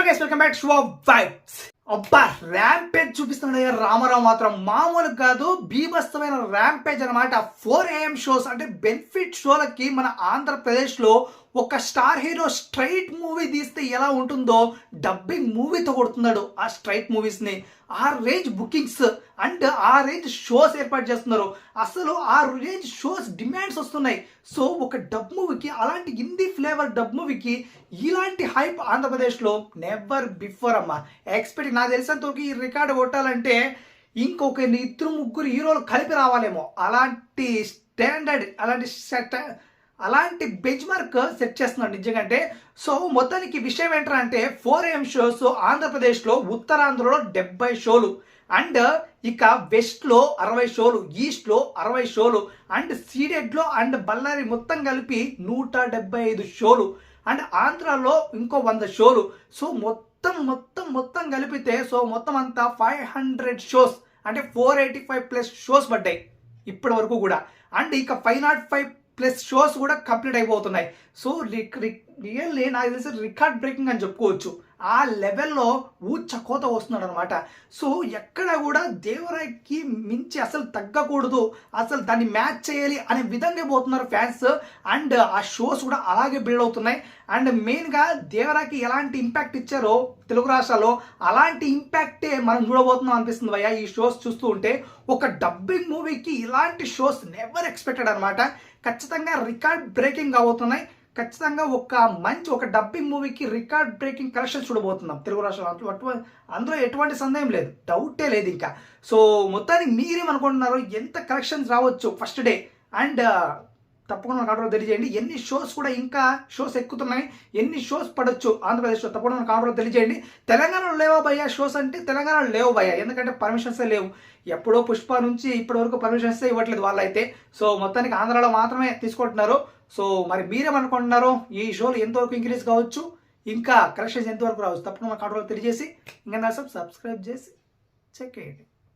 Guys welcome back to vibes. అబ్బా rampage చూపిస్తున్నాడు రామారావు మాత్రం మామూలు కాదు, బీభత్సమైన ర్యాంపేజ్ అనమాట. 4 AM షోస్ అంటే బెనిఫిట్ షోలకి మన ఆంధ్రప్రదేశ్ లో ఒక స్టార్ హీరో స్ట్రైట్ మూవీ తీస్తే ఎలా ఉంటుందో డబ్బింగ్ మూవీతో కొడుతున్నాడు ఆ స్ట్రైట్ మూవీస్ ని. ఆ రేంజ్ బుకింగ్స్ అండ్ ఆ రేంజ్ షోస్ ఏర్పాటు చేస్తున్నారు. అసలు ఆ రేంజ్ షోస్ డిమాండ్స్ వస్తున్నాయి. సో ఒక డబ్ మూవీకి, అలాంటి హిందీ ఫ్లేవర్ డబ్ మూవీకి ఇలాంటి హైప్ ఆంధ్రప్రదేశ్లో నెవర్ బిఫోర్ అమ్మా. ఎక్స్పెక్ట్ నాకు తెలిసినంతవరకు ఈ రికార్డు కొట్టాలంటే ఇంకొక 2-3 హీరోలు కలిపి రావాలేమో. అలాంటి స్టాండర్డ్, అలాంటి బెంచ్ మార్క్ సెట్ చేస్తున్నాడు నిజంగా. సో మొత్తానికి విషయం ఏంటంటే అంటే 4 AM షోస్ ఆంధ్రప్రదేశ్లో, ఉత్తరాంధ్రలో 70 షోలు, అండ్ ఇక వెస్ట్లో 60 షోలు, ఈస్ట్లో 60 షోలు, అండ్ సీడెడ్లో అండ్ బళ్ళారి మొత్తం కలిపి 175 షోలు, అండ్ ఆంధ్రాలో ఇంకో 100 షోలు. సో మొత్తం కలిపితే సో మొత్తం అంతా 500 షోస్ అంటే 485+ షోస్ పడ్డాయి ఇప్పటి వరకు కూడా. అండ్ ఇక 505+ షోస్ కూడా కంప్లీట్ అయిపోతున్నాయి. సో రియల్లీ నాకు తెలిసి రికార్డ్ బ్రేకింగ్ అని చెప్పుకోవచ్చు. ఆ లెవెల్లో ఊచకోత వస్తున్నాడు అనమాట. సో ఎక్కడ కూడా దేవరాకి మించి అసలు తగ్గకూడదు, అసలు దాన్ని మ్యాచ్ చేయాలి అనే విధంగా పోతున్నారు ఫ్యాన్స్. అండ్ ఆ షోస్ కూడా అలాగే బిల్డ్ అవుతున్నాయి. అండ్ మెయిన్గా దేవరాకి ఎలాంటి ఇంపాక్ట్ ఇచ్చారో తెలుగు రాష్ట్రాల్లో, అలాంటి ఇంపాక్టే మనం చూడబోతున్నాం అనిపిస్తుంది భయ్య ఈ షోస్ చూస్తూ ఉంటే. ఒక డబ్బింగ్ మూవీకి ఇలాంటి షోస్ నెవర్ ఎక్స్పెక్టెడ్ అనమాట. ఖచ్చితంగా రికార్డ్ బ్రేకింగ్ అవబోతున్నాయి. ఖచ్చితంగా ఒక డబ్బింగ్ మూవీకి రికార్డ్ బ్రేకింగ్ కలెక్షన్స్ చూడబోతున్నాం తెలుగు రాష్ట్రాలు. అందులో ఎటువంటి సందేహం లేదు, డౌటే లేదు ఇంకా. సో మొత్తానికి మీరేమనుకుంటున్నారు, ఎంత కలెక్షన్స్ రావచ్చు ఫస్ట్ డే? అండ్ తప్పకుండా కాంట్రోల్ తెలియజేయండి. ఎన్ని షోస్ కూడా ఇంకా షోస్ ఎక్కుతున్నాయి, ఎన్ని షోస్ పడవచ్చు ఆంధ్రప్రదేశ్లో తప్పకుండా కాంట్రోల్ తెలియజేయండి. తెలంగాణలో లేవా భయ్యా షోస్ అంటే? తెలంగాణలో లేవు భయ్యా, ఎందుకంటే పర్మిషన్సే లేవు. ఎప్పుడో పుష్ప నుంచి ఇప్పటి వరకు పర్మిషన్సే ఇవ్వట్లేదు వాళ్ళైతే. సో మొత్తానికి ఆంధ్రాలో మాత్రమే తీసుకుంటున్నారు. సో మరి మీరేమనుకుంటున్నారు, ఈ షోలు ఎంతవరకు ఇంక్రీజ్ కావచ్చు, ఇంకా కలెక్షన్స్ ఎంతవరకు రావచ్చు? తప్పకుండా కాంట్రోల్ తెలియజేసి ఇంకా సబ్స్క్రైబ్ చేసి చెక్ చేయండి.